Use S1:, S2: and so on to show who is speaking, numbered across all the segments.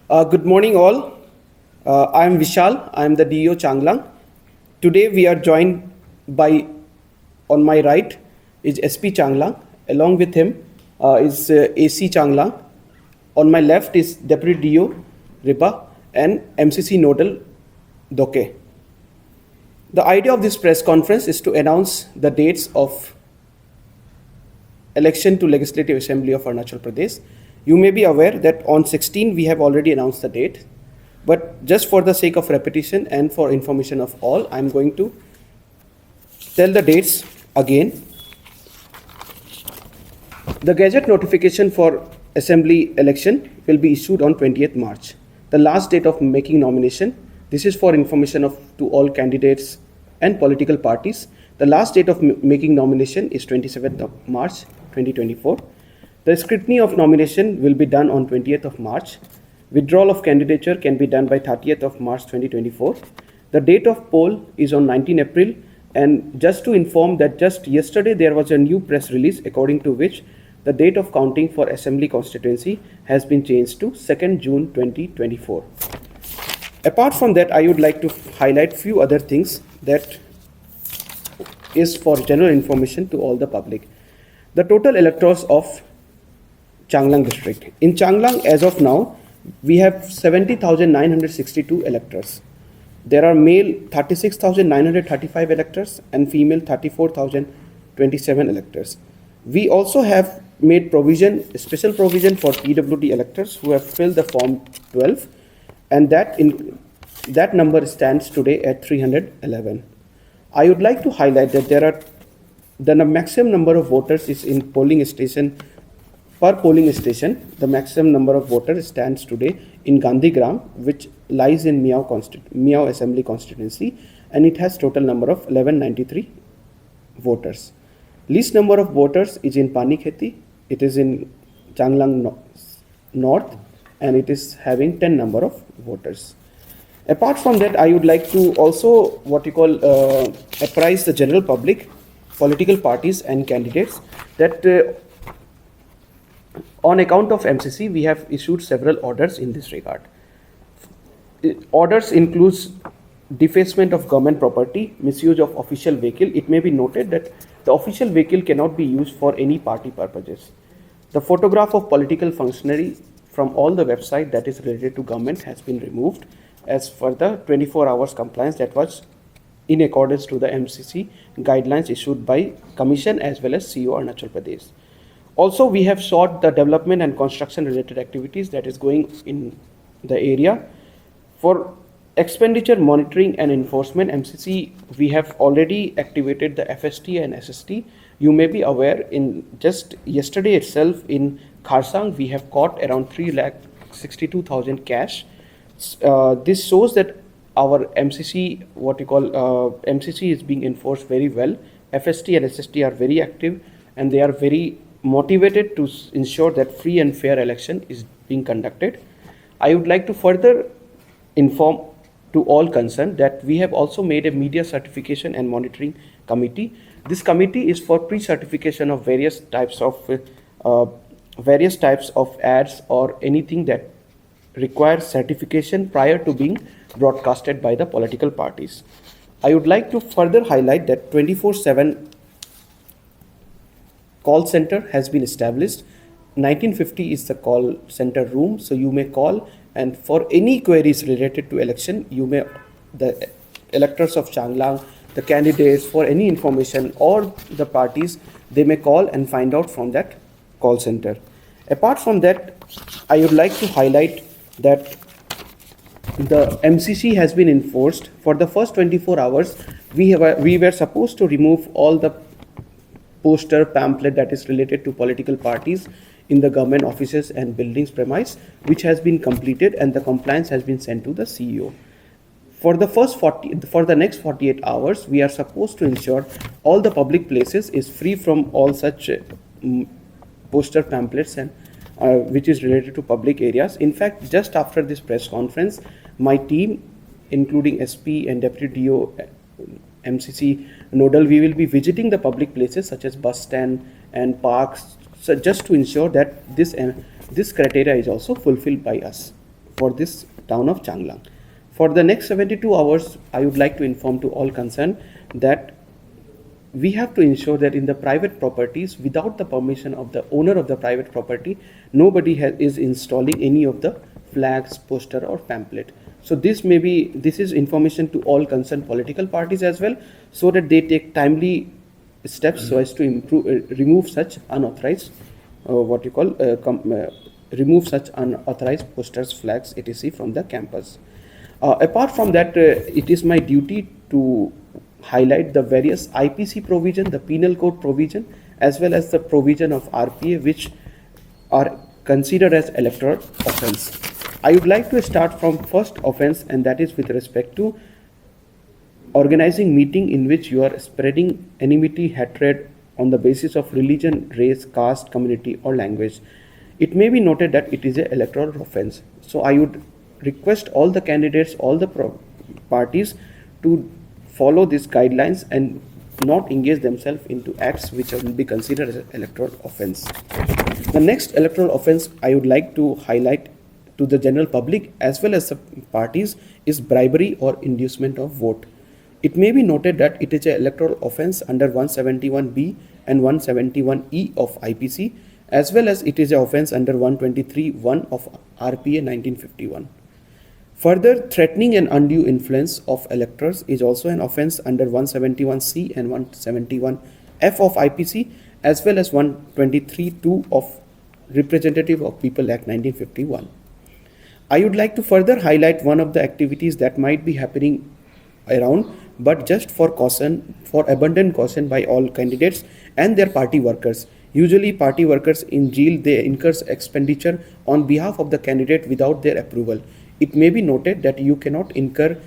S1: Good morning, all. I am Vishal. I am the DO Changlang. Today we are joined by, on my right, is SP Changlang. Along with him is AC Changlang. On my left is Deputy DO Ripa and MCC Nodal Doke. The idea of this press conference is to announce the dates of election to Legislative Assembly of Arunachal Pradesh. You may be aware that on 16 we have already announced the date, but just for the sake of repetition and for information of all, I'm going to tell the dates again. The Gazette notification for Assembly election will be issued on 20th March. The last date of making nomination, this is for information to all candidates and political parties. The last date of making nomination is 27th of March 2024. The scrutiny of nomination will be done on 20th of March. Withdrawal of candidature can be done by 30th of March 2024. The date of poll is on 19 April. And just to inform that just yesterday there was a new press release according to which the date of counting for Assembly constituency has been changed to 2nd June 2024. Apart from that, I would like to highlight few other things that is for general information to all the public. The total electors of Changlang district. In Changlang, as of now, we have 70,962 electors. There are male 36,935 electors and female 34,027 electors. We also have made special provision for PWD electors who have filled the form 12, and that number stands today at 311. I would like to highlight that the maximum number of voters is in polling station. Per polling station, the maximum number of voters stands today in Gandhigram, which lies in Miao Assembly constituency, and it has total number of 1193 voters. Least number of voters is in Panikheti. It is in Changlang North, and it is having 10 number of voters. Apart from that, I would like to also apprise the general public, political parties and candidates that on account of MCC, we have issued several orders in this regard. Orders includes defacement of government property, misuse of official vehicle. It may be noted that the official vehicle cannot be used for any party purposes. The photograph of political functionary from all the website that is related to government has been removed as for the 24 hours compliance that was in accordance to the MCC guidelines issued by Commission as well as CEO Arunachal Pradesh. Also, we have sought the development and construction related activities that is going in the area. For expenditure monitoring and enforcement, MCC, we have already activated the FST and SST. You may be aware, in just yesterday itself in Kharsang, we have caught around 3,62,000 cash. This shows that our MCC, MCC is being enforced very well. FST and SST are very active and they are very motivated to ensure that free and fair election is being conducted. I would like to further inform to all concerned that we have also made a media certification and monitoring committee. This committee is for pre-certification of various types of ads or anything that requires certification prior to being broadcasted by the political parties. I would like to further highlight that 24/7 call center has been established. 1950 is the call center room, so you may call, and for any queries related to election, the electors of Changlang, the candidates, for any information or the parties, they may call and find out from that call center. Apart from that, I would like to highlight that the MCC has been enforced. For the first 24 hours, we were supposed to remove all the poster pamphlet that is related to political parties in the government offices and buildings premise, which has been completed and the compliance has been sent to the CEO. For the next 48 hours, we are supposed to ensure all the public places is free from all such poster pamphlets and which is related to public areas. In fact, just after this press conference, my team, including SP and Deputy DO, MCC Nodal, we will be visiting the public places such as bus stand and parks, so just to ensure that this criteria is also fulfilled by us for this town of Changlang. For the next 72 hours, I would like to inform to all concerned that we have to ensure that in the private properties, without the permission of the owner of the private property, nobody is installing any of the flags, poster or pamphlet. So this is information to all concerned political parties as well, so that they take timely steps so as to remove such unauthorized remove such unauthorized posters, flags, etc. from the campus. Apart from that, it is my duty to highlight the various IPC provision, the penal code provision, as well as the provision of RPA, which are considered as electoral offense. I would like to start from first offense, and that is with respect to organizing meeting in which you are spreading enmity, hatred on the basis of religion, race, caste, community or language. It may be noted that it is an electoral offense. So I would request all the candidates, all the parties to follow these guidelines and not engage themselves into acts which will be considered as an electoral offense. The next electoral offense I would like to highlight to the general public as well as the parties is bribery or inducement of vote. It may be noted that it is an electoral offense under 171B and 171E of IPC, as well as it is an offense under 123(1) of RPA 1951. Further, threatening and undue influence of electors is also an offense under 171C and 171F of IPC, as well as 123(2) of Representative of People Act 1951. I would like to further highlight one of the activities that might be happening around, but just for caution, for abundant caution by all candidates and their party workers. Usually party workers in jail, they incur expenditure on behalf of the candidate without their approval. It may be noted that you cannot incur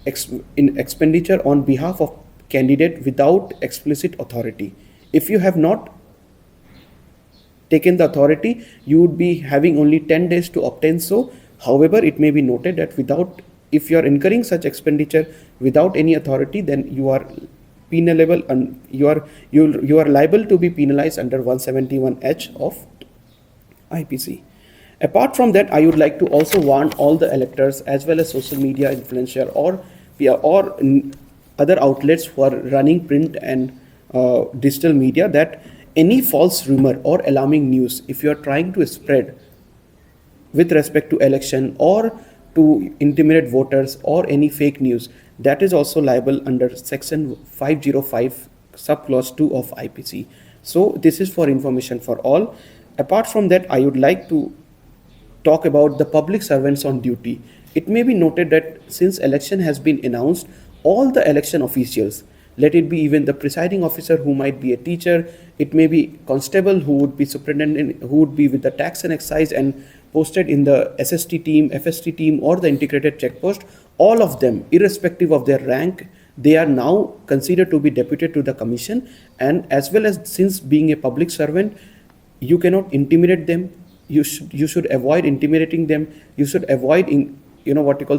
S1: expenditure on behalf of candidate without explicit authority. If you have not taken the authority, you would be having only 10 days to obtain so. However, it may be noted that if you are incurring such expenditure without any authority, then you are penalable and you are liable to be penalized under 171H of IPC. Apart from that, I would like to also warn all the electors as well as social media influencer or other outlets who are running print and digital media that any false rumor or alarming news, if you are trying to spread with respect to election or to intimidate voters or any fake news, that is also liable under section 505 subclause 2 of IPC. So this is for information for all. Apart from that, I would like to talk about the public servants on duty. It may be noted that since election has been announced, all the election officials, let it be even the presiding officer who might be a teacher, it may be constable who would be superintendent, who would be with the tax and excise and posted in the SST team, FST team or the integrated checkpost, all of them, irrespective of their rank, they are now considered to be deputed to the commission, and as well as since being a public servant, you cannot intimidate them, you should avoid intimidating them, you should avoid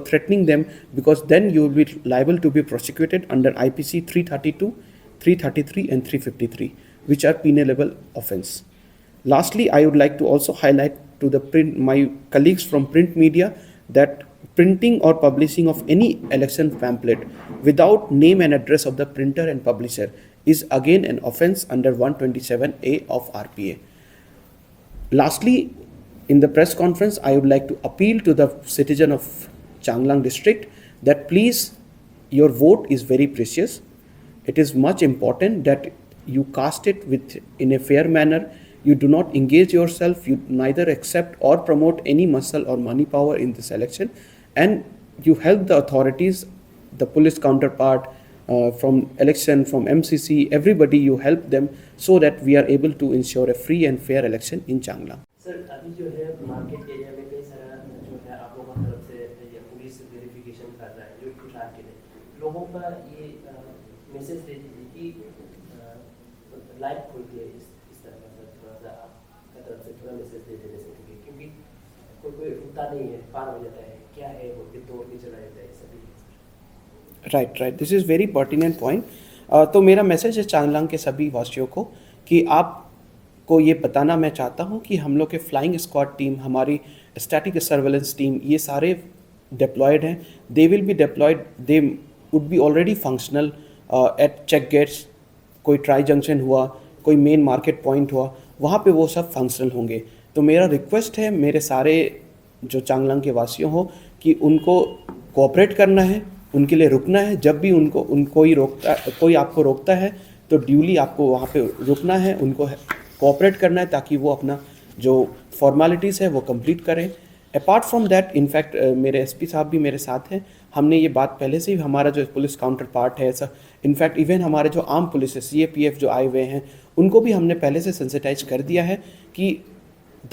S1: threatening them, because then you will be liable to be prosecuted under IPC 332, 333 and 353, which are penalable offense. Lastly, I would like to also highlight to my colleagues from print media that printing or publishing of any election pamphlet without name and address of the printer and publisher is again an offense under 127A of RPA. Lastly, in the press conference, I would like to appeal to the citizen of Changlang district that please, your vote is very precious. It is much important that you cast it in a fair manner. You do not engage yourself, you neither accept or promote any muscle or money power in this election, and you help the authorities, the police counterpart, from election, from MCC, everybody, you help them so that we are able to ensure a free and fair election in Changlang.
S2: Sir अभी जो है market area में कई सारा जो है आप लोगों की तरफ से ये पुलिस वेरिफिकेशन कर रहा है जो फिलहाल के लिए लोगों का ये मैसेज दे दीजिए कि लाइव खोल के इस तरह का थोड़ा सा आपका तरफ से थोड़ा मैसेज दे देने से, क्योंकि कोई रुकता नहीं है, पार हो जाता है, क्या है वो कि दौड़ के चला जाता है सभी।
S1: Right, this is very pertinent point. तो मेरा मैसेज है चांगलांग के सभी वासियों को कि आप को ये बताना मैं चाहता हूँ कि हम लोग के फ्लाइंग स्क्वाड टीम, हमारी static surveillance team, ये सारे deployed हैं. They will be deployed, they would be already functional at check gates. कोई ट्राई जंक्शन हुआ, कोई मेन मार्केट पॉइंट हुआ, वहाँ पे वो सब फंक्शनल होंगे. तो मेरा रिक्वेस्ट है मेरे सारे जो चांगलांग के वासियों हो कि उनको कोऑपरेट करना है, उनके लिए रुकना है. जब भी कोई आपको रोकता है तो ड्यूली आपको वहाँ पे रुकना है, उनको कोऑपरेट करना है ताकि वो अपना जो फॉर्मेलिटीज़ है वो कंप्लीट करें. अपार्ट फ्रॉम दैट, इनफैक्ट मेरे एसपी साहब भी मेरे साथ हैं. हमने ये बात पहले से ही, हमारा जो पुलिस काउंटर पार्ट है ऐसा, इनफैक्ट इवन हमारे जो आर्म पुलिस है CAPF जो आए हुए हैं उनको भी हमने पहले से सेंसिटाइज कर दिया है कि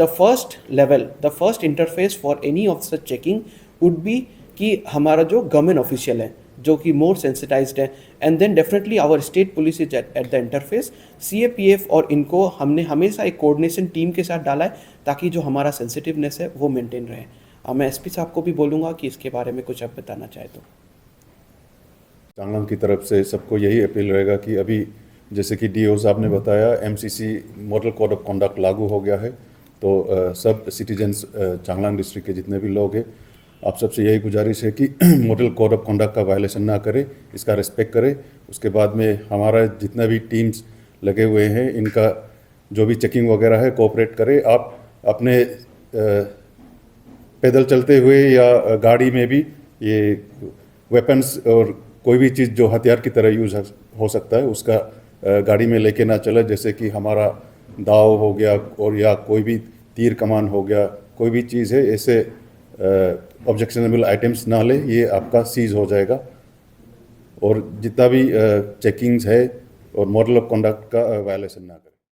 S1: the first interface for any of such checking would be कि हमारा जो गवर्नमेंट ऑफिशियल है जो कि मोर सेंसिटाइज्ड है, and then definitely our state police is at the interface. CAPF और इनको हमने हमेशा एक कोऑर्डिनेशन टीम के साथ डाला है ताकि जो हमारा सेंसिटिवनेस है वो मेंटेन रहे. मैं SP साहब को भी बोलूँगा कि इसके बारे में कुछ आप बताना चाहे तो.
S3: चांगलांग की तरफ से सबको यही अपील रहेगा कि अभी जैसे कि DO साहब ने बताया MCC model code of conduct लागू हो गया है, तो सब सिटीजन्स चांगलांग डिस्ट्रिक्ट के जितने भी लोग हैं, आप सबसे यही गुजारिश है कि मॉडल कोड ऑफ कंडक्ट का वायलेशन ना करें, इसका रिस्पेक्ट करें. उसके बाद में हमारा जितना भी टीम्स लगे हुए हैं इनका जो भी चेकिंग वगैरह है कोऑपरेट करें. आप अपने पैदल चलते हुए या गाड़ी में भी ये वेपन्स और कोई भी चीज़ जो हथियार की तरह यूज़ हो सकता है उसका गाड़ी में लेके ना चले, जैसे कि हमारा दाव हो गया और या कोई भी तीर कमान हो गया, कोई भी चीज़ है ऐसे ऑब्जेक्शनेबल आइटम्स ना ले, ये आपका सीज हो जाएगा. और जितना भी चेकिंग्स है और मॉडल ऑफ कंडक्ट का वायलेशन ना करें.